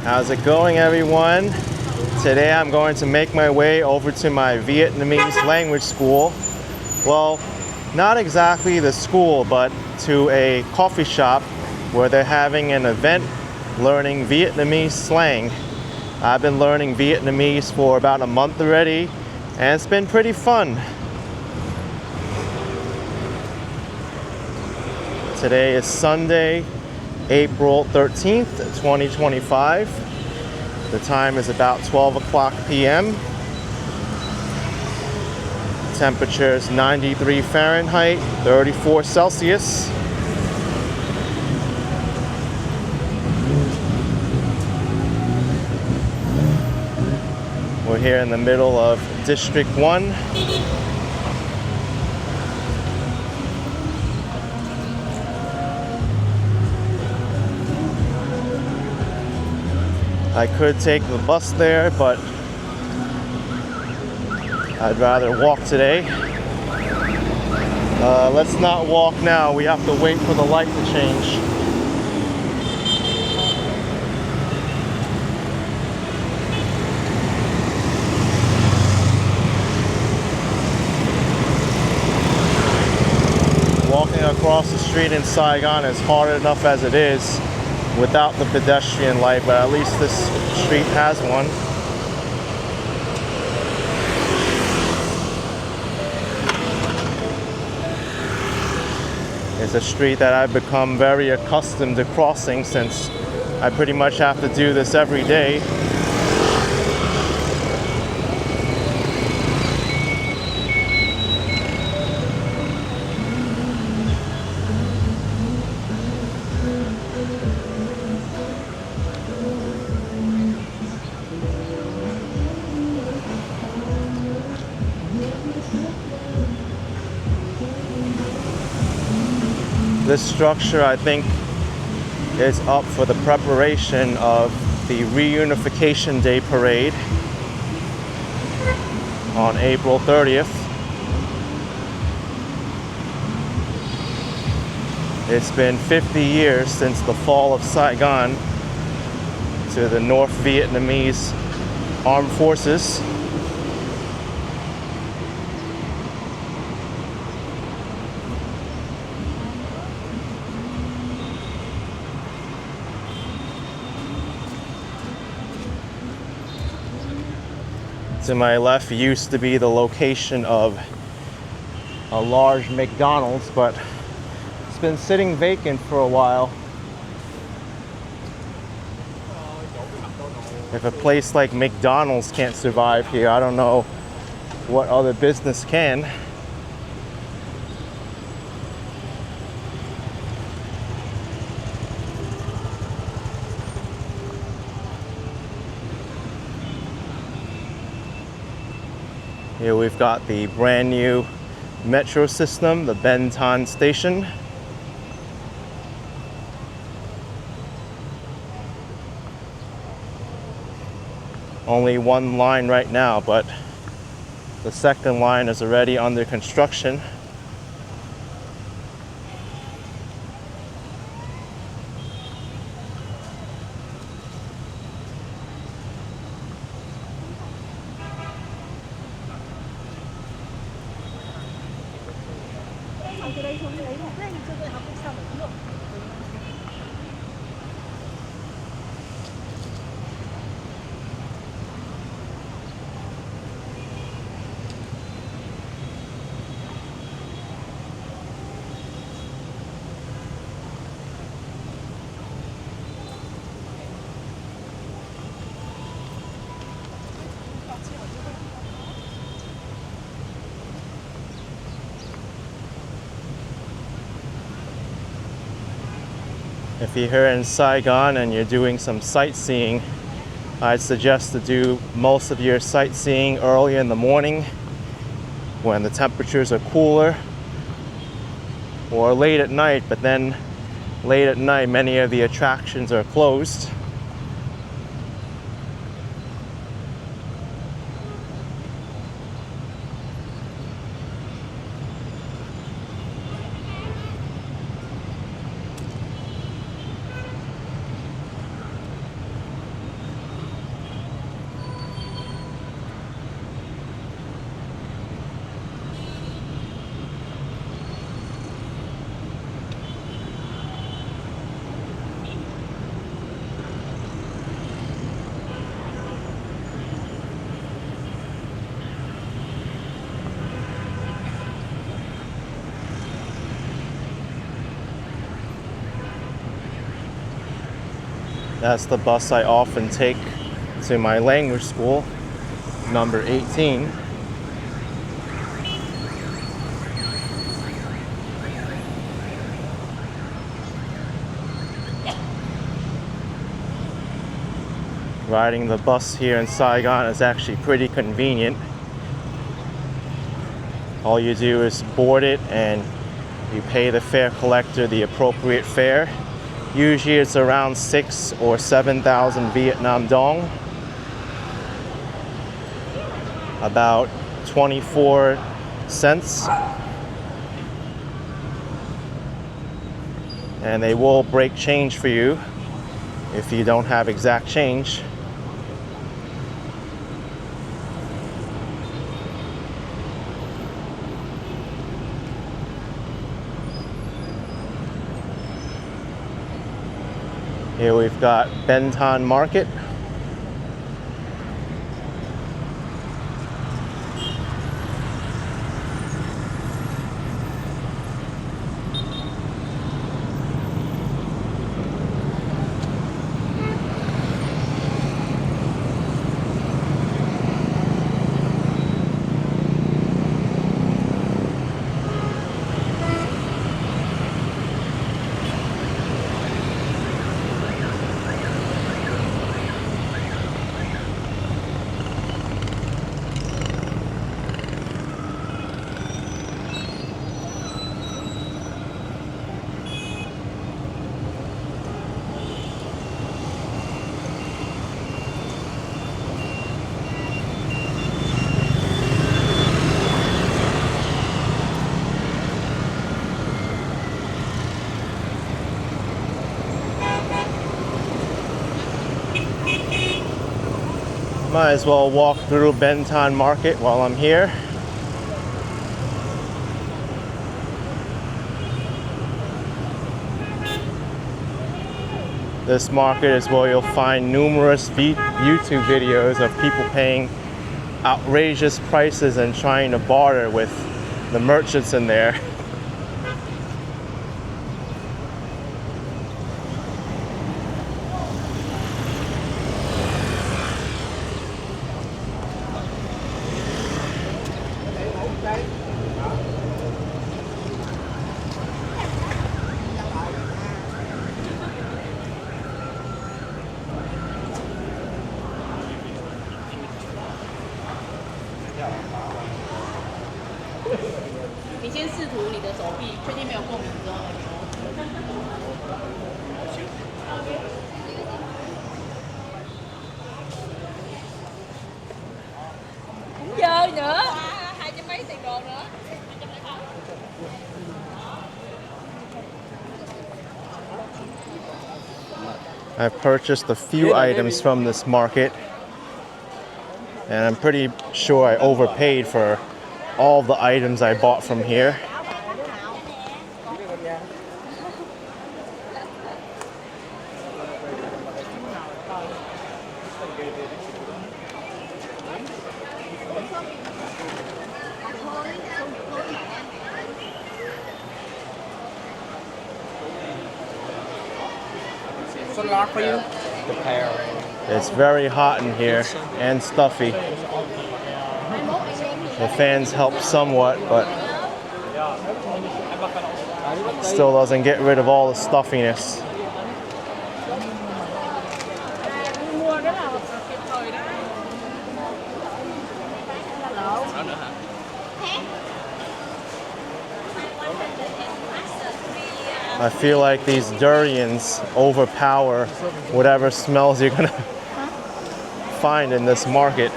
How's it going, everyone? Today I'm going to make my way over to my Vietnamese language school. Well, not exactly the school, but to a coffee shop where they're having an event learning Vietnamese slang. I've been learning Vietnamese for about a month already, and it's been pretty fun. Today is Sunday, April 13th, 2025. The time is about 12 o'clock p.m. Temperature is 93 Fahrenheit, 34 Celsius. We're here in the middle of District 1. I could take the bus there, but I'd rather walk today. Let's not walk now. We have to wait for the light to change. Walking across the street in Saigon is hard enough as it is without the pedestrian light, but at least this street has one. It's a street that I've become very accustomed to crossing since I pretty much have to do this every day. This structure, I think, is up for the preparation of the Reunification Day Parade on April 30th. It's been 50 years since the fall of Saigon to the North Vietnamese Armed Forces. To my left used to be the location of a large McDonald's, but it's been sitting vacant for a while. If a place like McDonald's can't survive here, I don't know what other business can. Here we've got the brand new metro system, the Ben Thanh station. Only one line right now, but the second line is already under construction. If you're here in Saigon and you're doing some sightseeing, I'd suggest to do most of your sightseeing early in the morning when the temperatures are cooler, or late at night, but then late at night many of the attractions are closed. That's the bus I often take to my language school, number 18. Riding the bus here in Saigon is actually pretty convenient. All you do is board it and you pay the fare collector the appropriate fare. Usually it's around 6,000 or 7,000 Vietnam dong. About 24 cents. And they will break change for you if you don't have exact change. Here we've got Ben Thanh Market. Might as well walk through Ben Thanh Market while I'm here. This market is where you'll find numerous YouTube videos of people paying outrageous prices and trying to barter with the merchants in there. Chơi nữa. Hai trăm mấy tiền đồ nữa. I've purchased a few items from this market, and I'm pretty sure I overpaid for all the items I bought from here. For you? It's very hot in here and stuffy. The fans help somewhat, but still doesn't get rid of all the stuffiness. I feel like these durians overpower whatever smells you're gonna find in this market.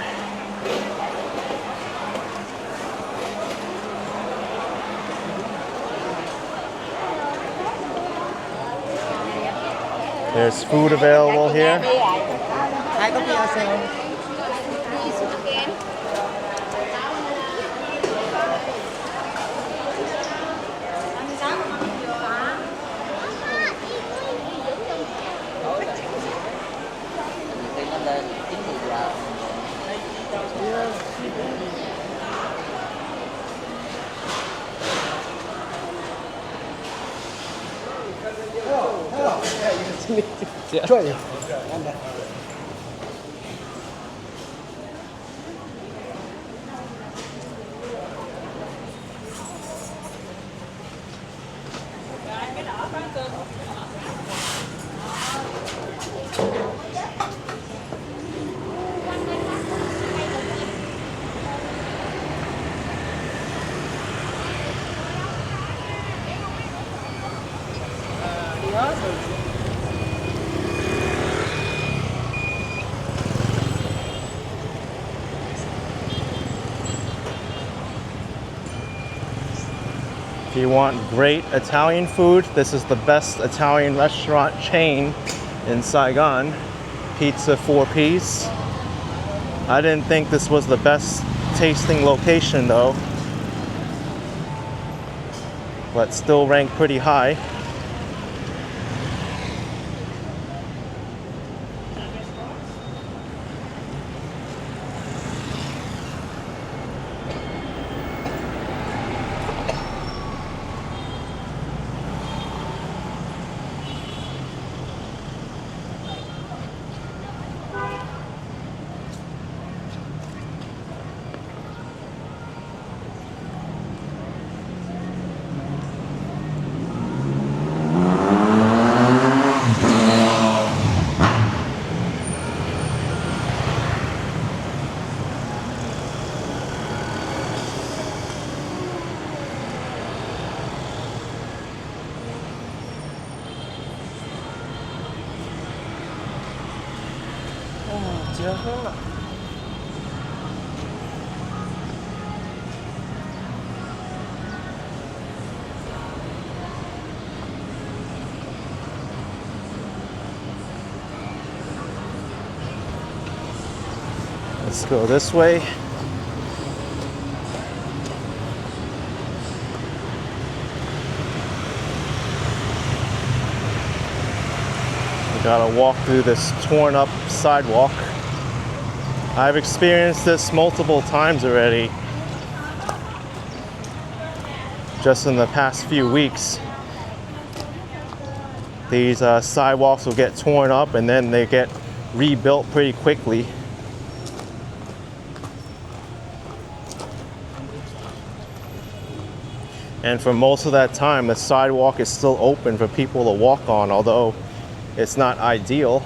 There's food available here. ช่วย If you want great Italian food, this is the best Italian restaurant chain in Saigon. Pizza 4-piece. I didn't think this was the best tasting location though, but still ranked pretty high. Let's go this way. We gotta walk through this torn up sidewalk. I've experienced this multiple times already, just in the past few weeks. These sidewalks will get torn up and then they get rebuilt pretty quickly. And for most of that time, the sidewalk is still open for people to walk on, although it's not ideal.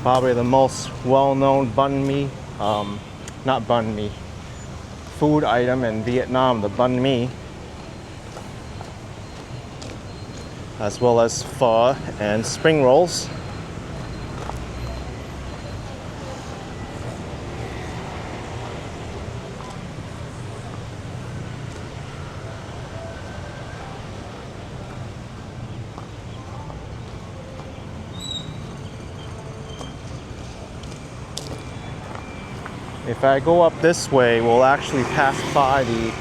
Probably the most well-known food item in Vietnam, the banh mi, as well as pho and spring rolls. If I go up this way, we'll actually pass by the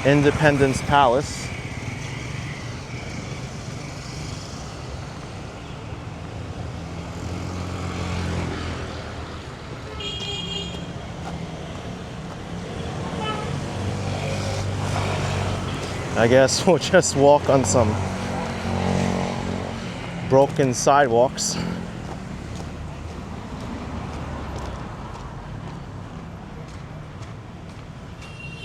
Independence Palace. I guess we'll just walk on some broken sidewalks.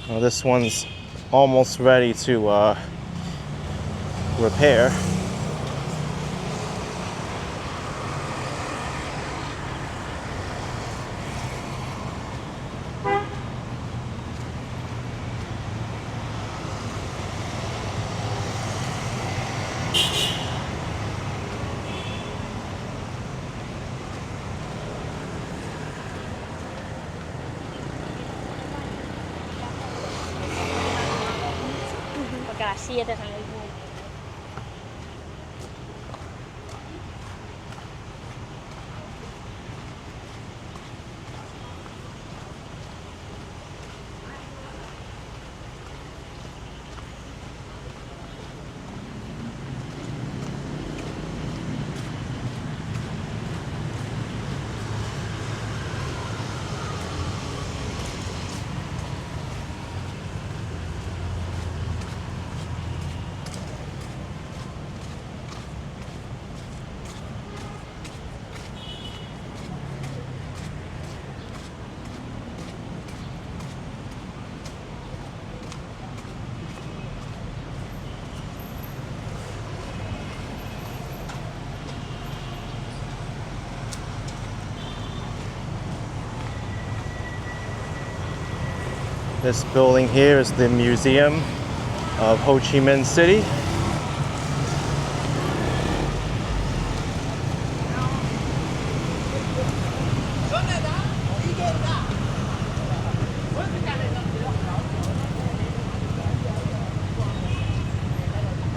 Well, this one's almost ready to repair. là xe đây thằng này. This building here is the Museum of Ho Chi Minh City.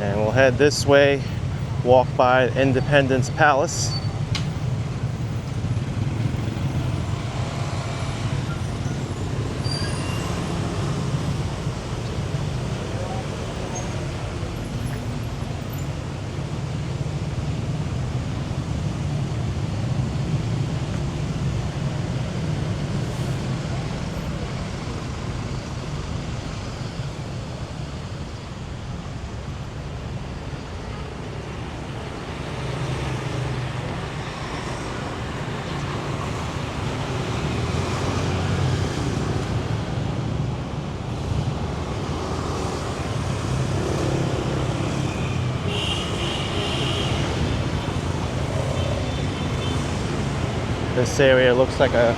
And we'll head this way, walk by Independence Palace. This area looks like a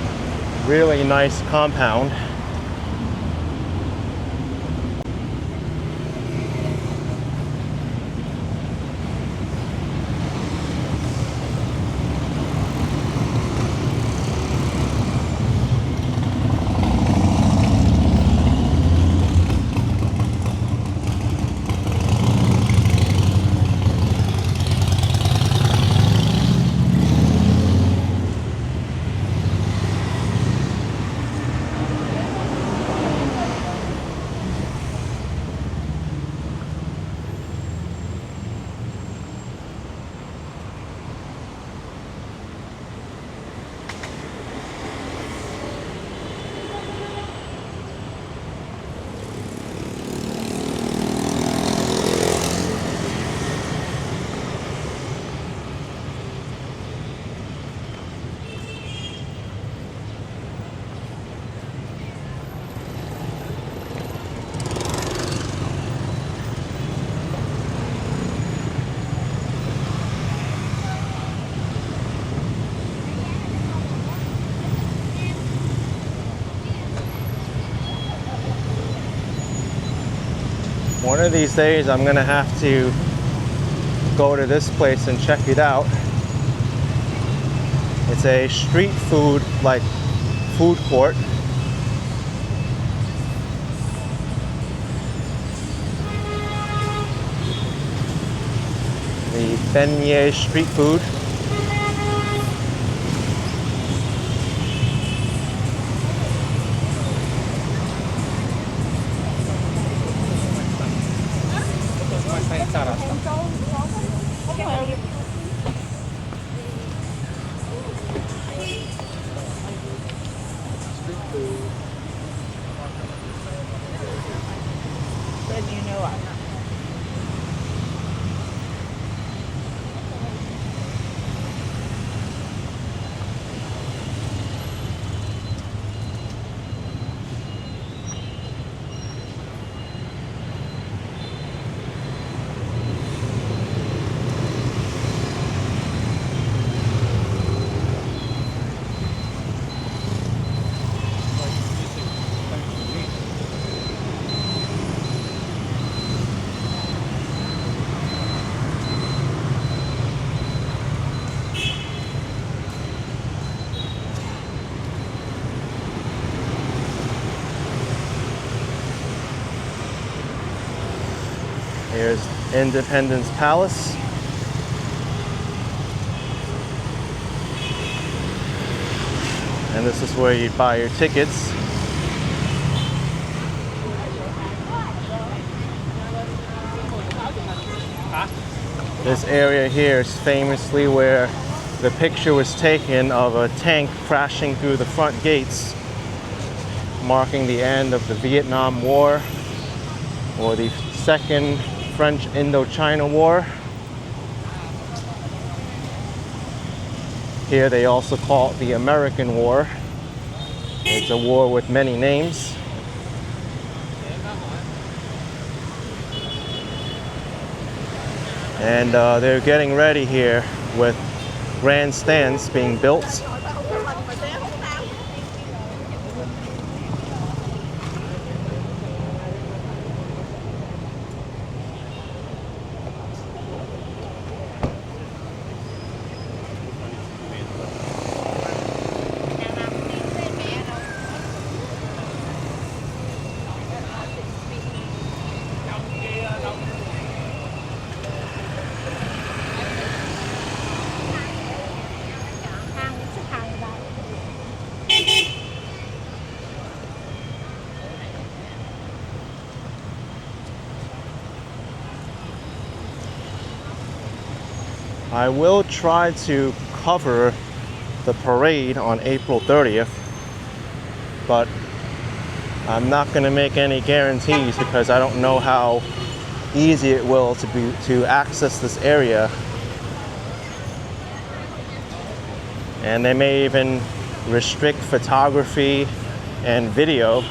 really nice compound. One of these days I'm gonna have to go to this place and check it out. It's a street food, like food court. The beignet street food. Independence Palace. And this is where you buy your tickets. This area here is famously where the picture was taken of a tank crashing through the front gates, marking the end of the Vietnam War, or the Second French Indochina War. Here they also call it the American War. It's a war with many names. And they're getting ready here with grandstands being built. I will try to cover the parade on April 30th, but I'm not going to make any guarantees because I don't know how easy it will to access this area. And they may even restrict photography and video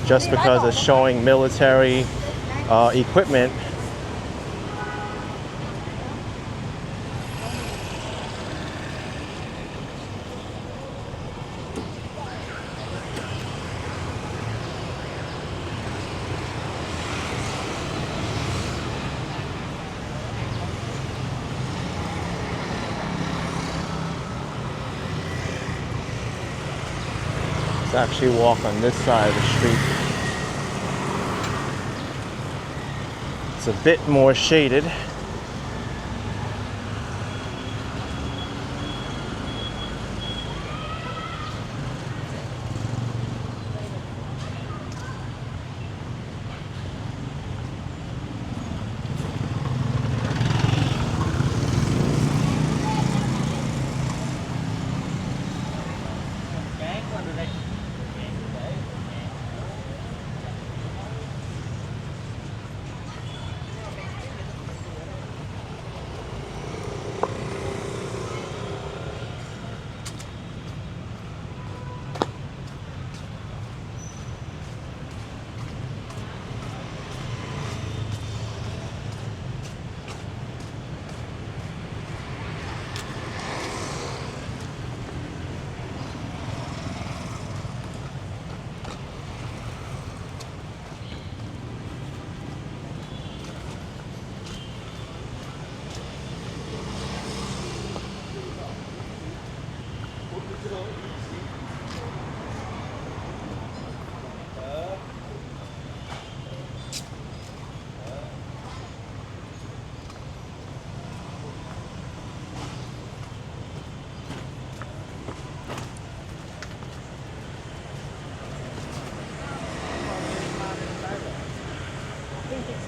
just because it's showing military equipment. Let's actually walk on this side of the street. It's a bit more shaded.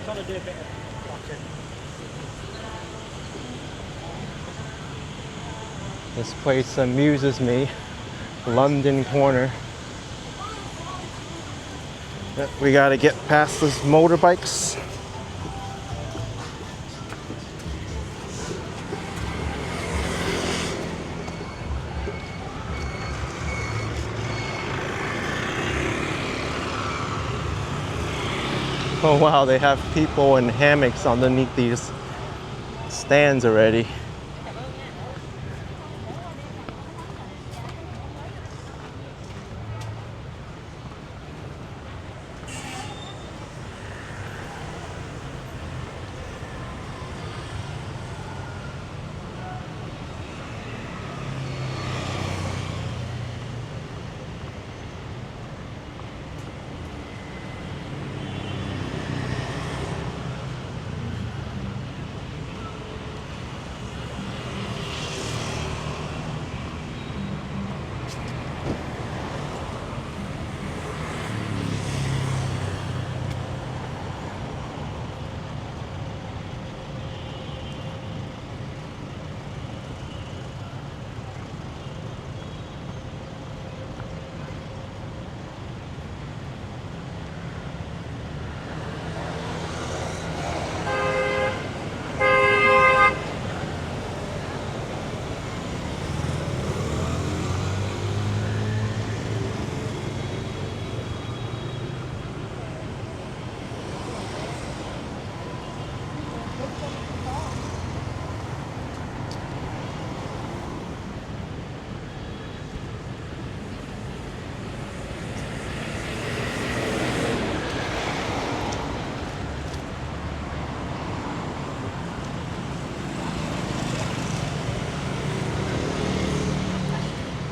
Trying to do a bit of blocking. This place amuses me. London Corner. Yep, we gotta get past those motorbikes. Oh wow, they have people in hammocks underneath these stands already.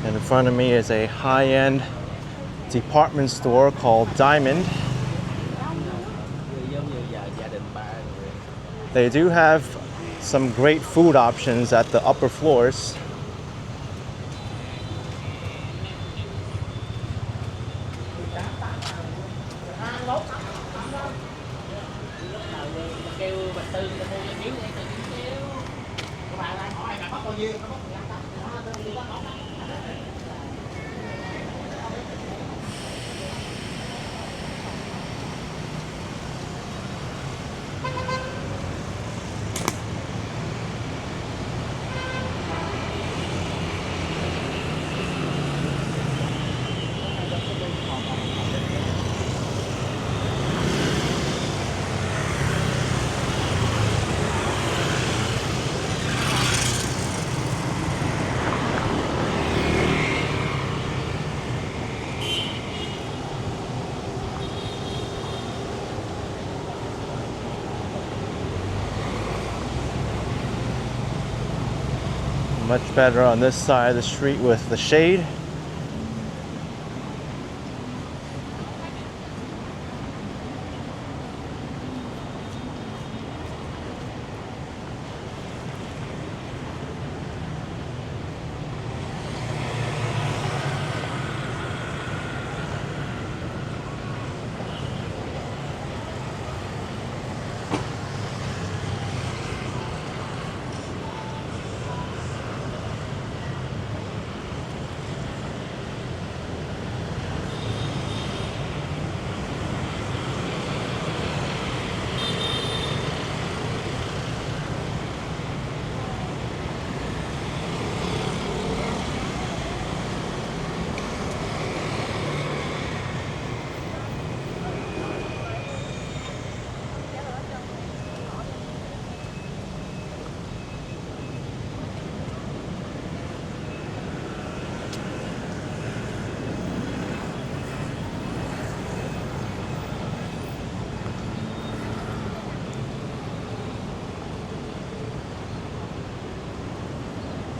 And in front of me is a high-end department store called Diamond. They do have some great food options at the upper floors. Much better on this side of the street with the shade.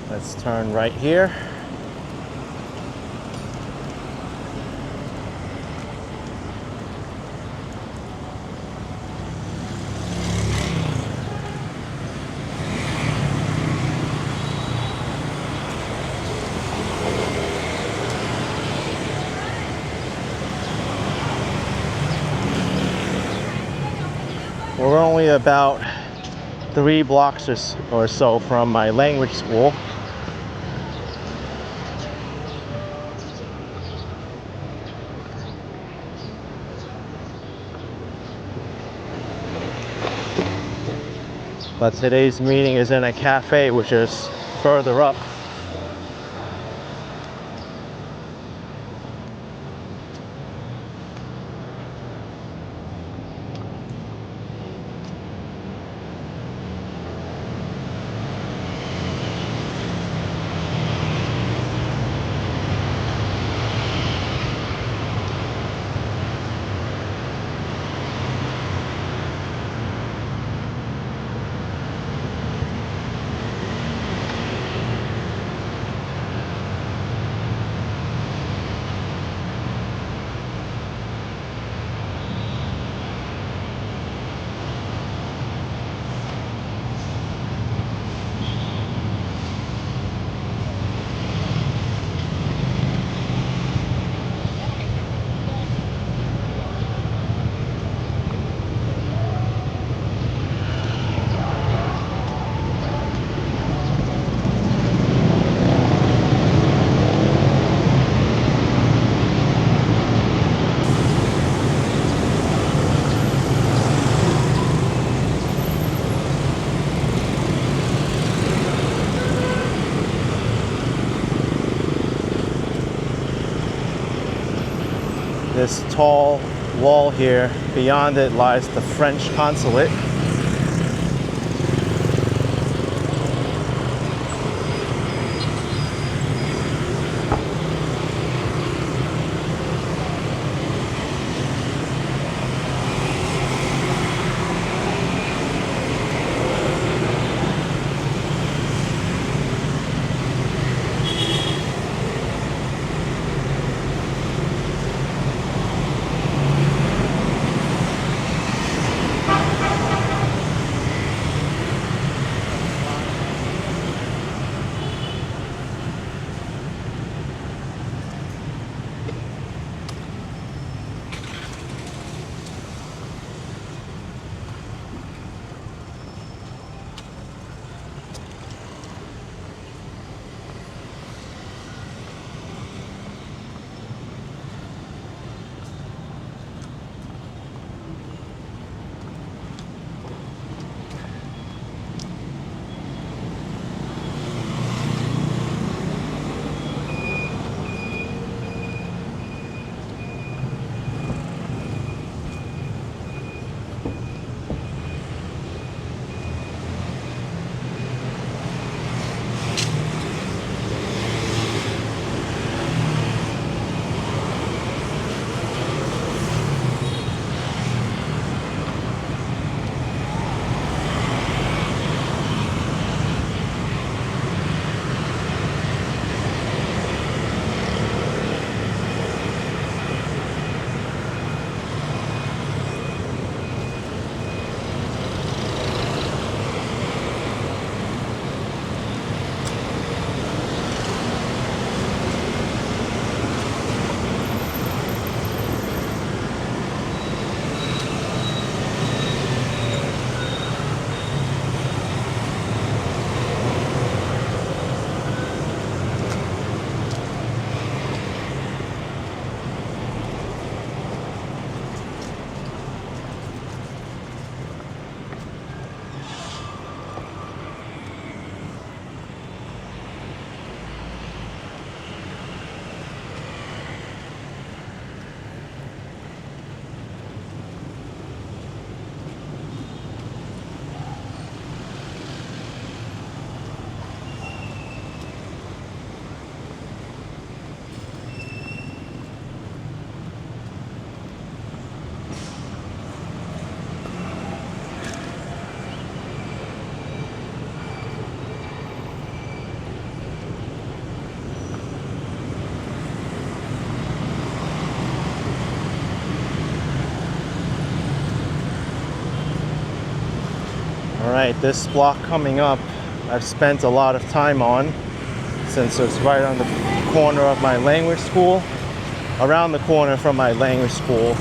Let's turn right here. We're only about 3 blocks or so from my language school. But today's meeting is in a cafe which is further up. This tall wall here, beyond it lies the French consulate. tonight. This block coming up, I've spent a lot of time on since it's right on the corner of my language school, around the corner from my language school,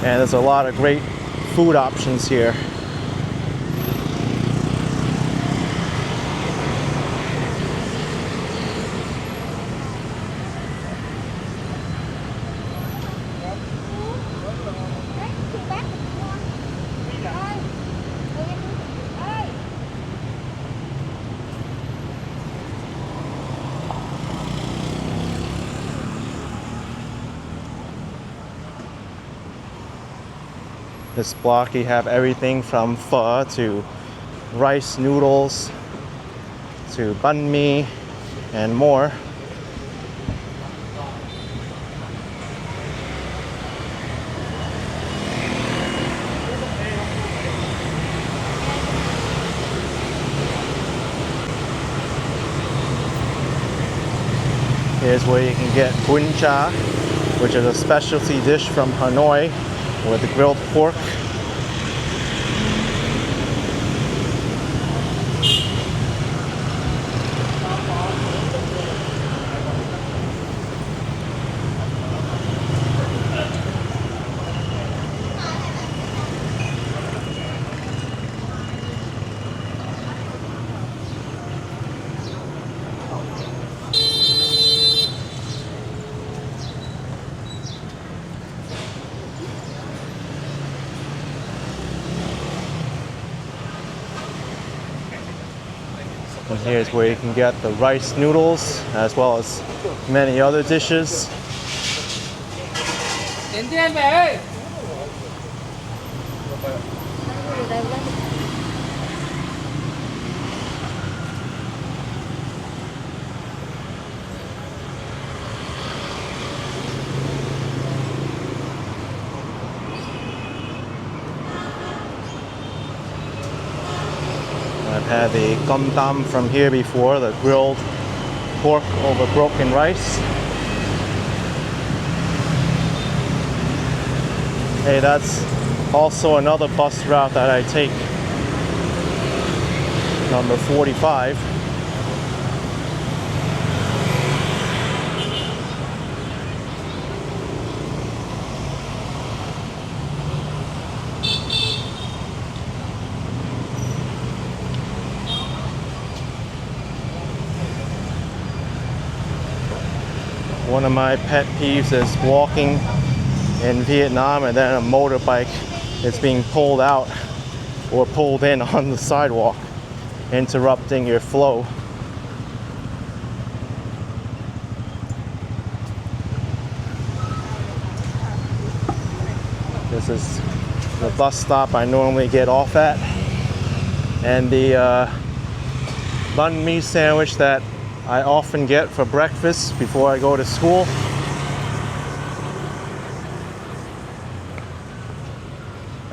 and there's a lot of great food options here. This block, you have everything from pho to rice noodles to banh mi and more. Here's where you can get bún cha, which is a specialty dish from Hanoi with grilled pork. And here's where you can get the rice noodles as well as many other dishes. I've had the gum tam from here before, the grilled pork over broken rice. Hey, that's also another bus route that I take, number 45. One of my pet peeves is walking in Vietnam and then a motorbike is being pulled out or pulled in on the sidewalk, interrupting your flow. This is the bus stop I normally get off at, and the banh mi sandwich that I often get for breakfast before I go to school.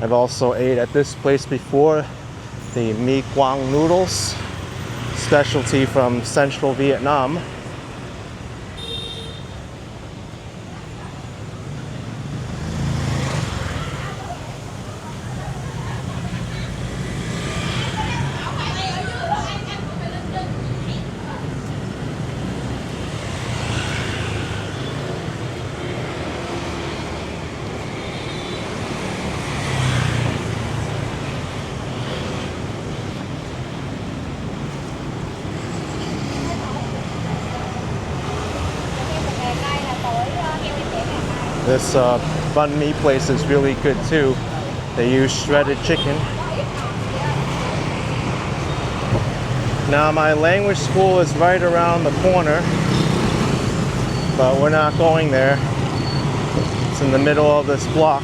I've also ate at this place before, the mi quang noodles, specialty from central Vietnam. This banh mi place is really good too. They use shredded chicken. Now my language school is right around the corner, but we're not going there. It's in the middle of this block.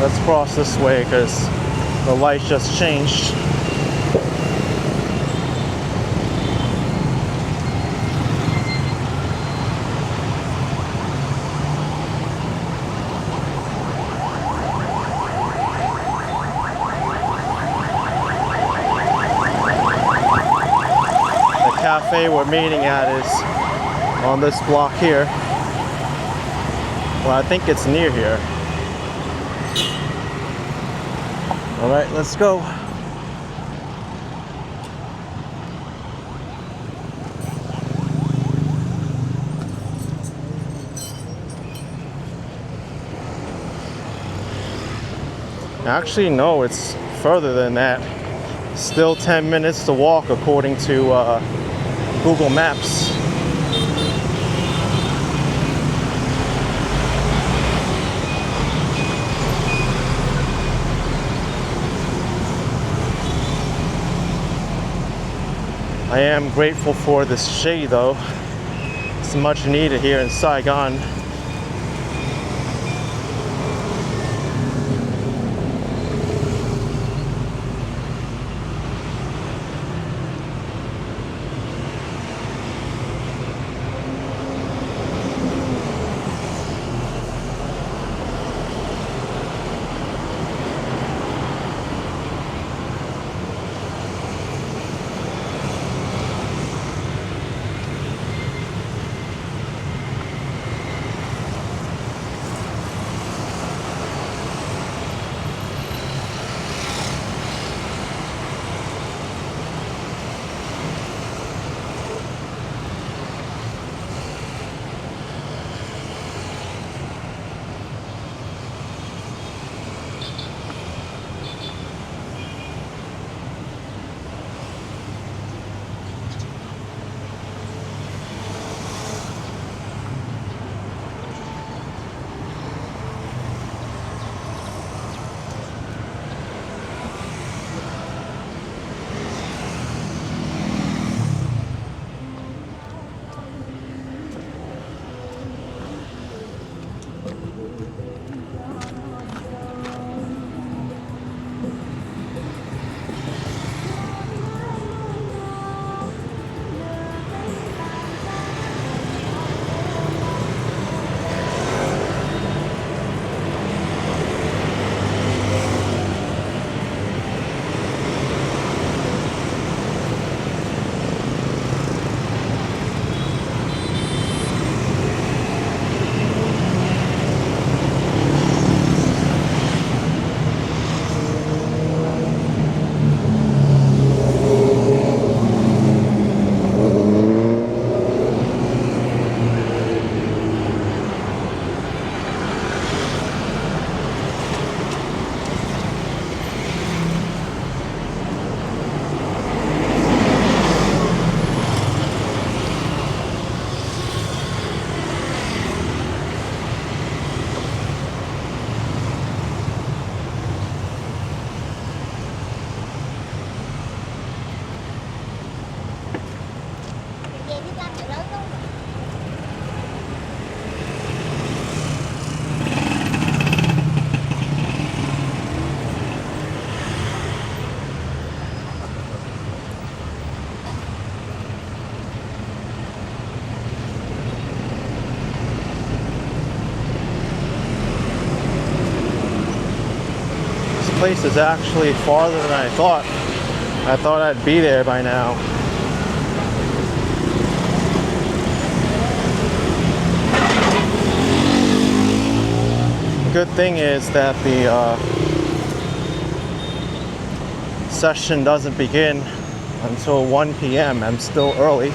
Let's cross this way because the light just changed. Cafe we're meeting at is on this block here. Well, I think it's near here. All right, let's go. Actually, no, it's further than that. Still 10 minutes to walk according to Google Maps. I am grateful for this shade though. It's much needed here in Saigon. Place is actually farther than I thought. I thought I'd be there by now. The good thing is that the session doesn't begin until 1 p.m. I'm still early.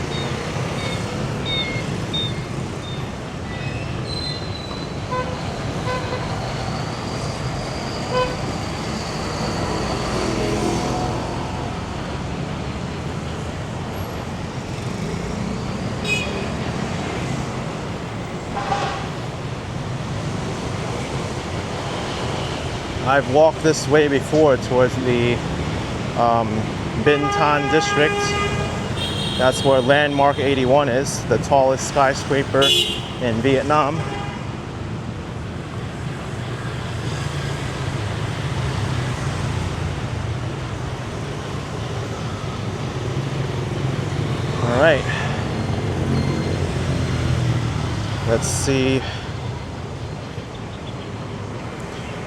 I've walked this way before towards the Ben Thanh district. That's where Landmark 81 is, the tallest skyscraper in Vietnam. All right. Let's see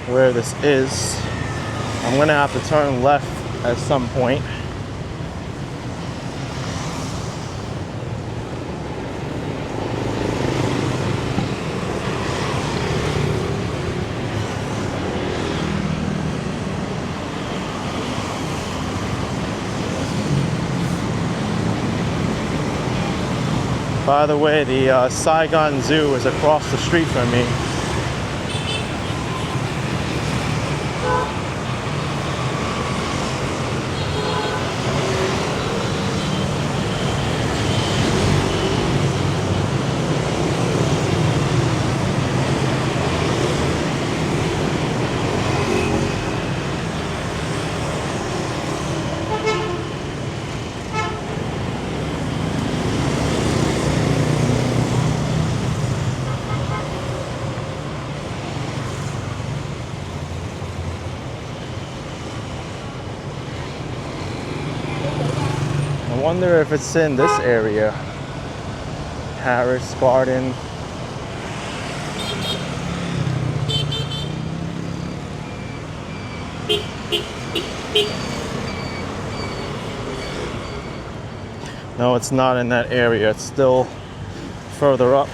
where this is. I'm gonna have to turn left at some point. By the way, the Saigon Zoo is across the street from me. I wonder if it's in this area. Harris Garden. No, it's not in that area. It's still further up.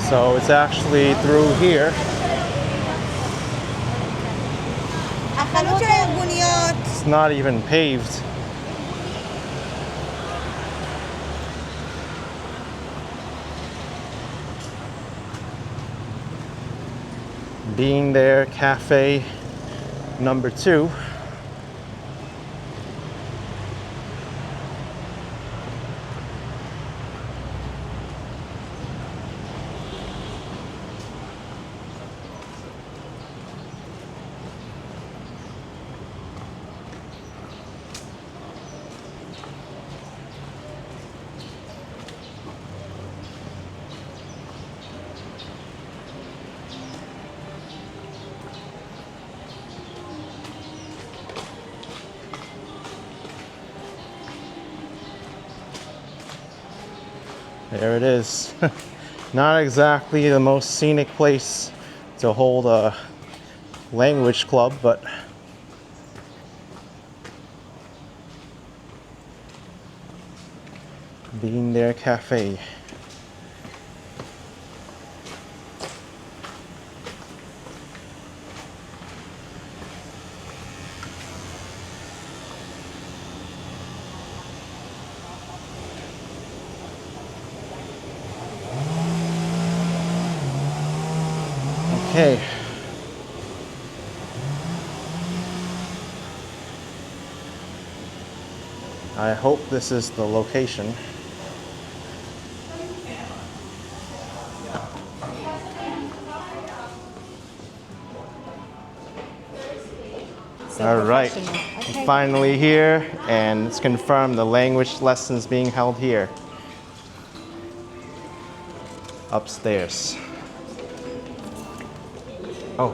So it's actually through here. It's not even paved. Being There Cafe number 2. There it is. Not exactly the most scenic place to hold a language club, but Being There Cafe. Okay. I hope this is the location. All right, I'm finally here, and it's confirmed the language lessons being held here. Upstairs. Oh,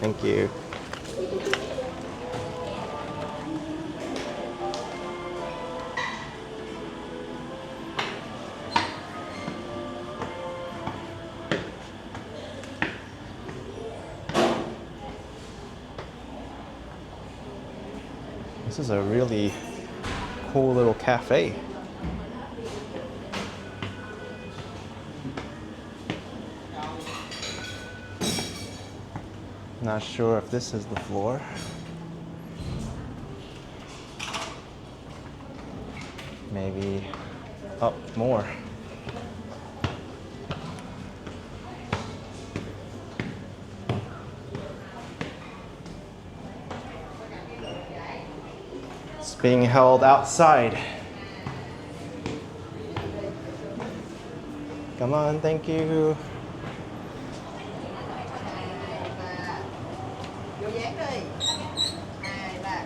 thank you. This is a really cool little cafe. Not sure if this is the floor. Maybe up more. being held outside. Come on, thank you. Vô dáng đi. 2, 3.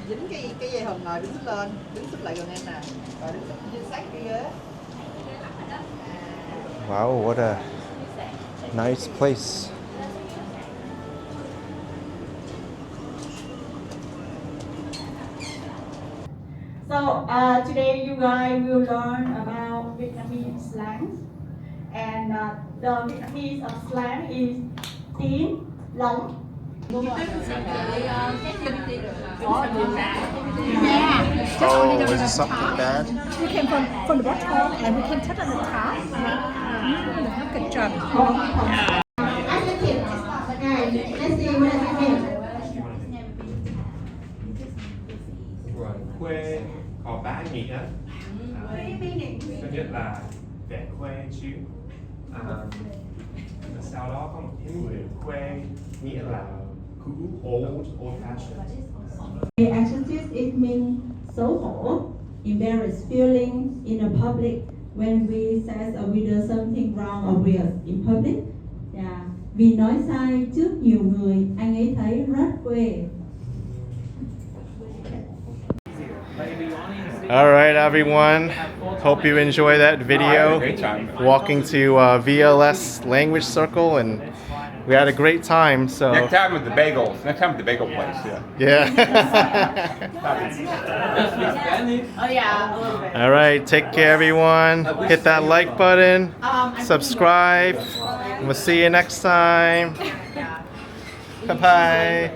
Dính cái dây thừng rồi, đứng lên, đứng xích lại gần em nè. Rồi đứng xích sát cái ghế. Wow, what a nice place. So today you guys will learn about Vietnamese slang, and the Vietnamese of slang is tín, lóng. Oh, is it something bad? We came from the bottom and we came touch on the top. Good job. ActionKid. Okay, let's see what does it mean. Rồi khuê có 3 nghĩa. Thứ nhất là vẻ khuê xíu. Sau đó có một cái người khuê nghĩa là old fashioned. ActionKid it means xấu hổ, embarrassed feeling in a public when we says or we do something wrong or weird in public. Yeah. Vì nói sai trước nhiều người, anh ấy thấy rất quê. All right, everyone. Hope you enjoy that video. Walking to VLS Language Circle, and we had a great time. So Next time with the bagels. Next time with the bagel place. Yeah. yeah. Oh yeah, a little bit. All right, take care, everyone. Hit that like button, subscribe. We'll see you next time. Bye bye.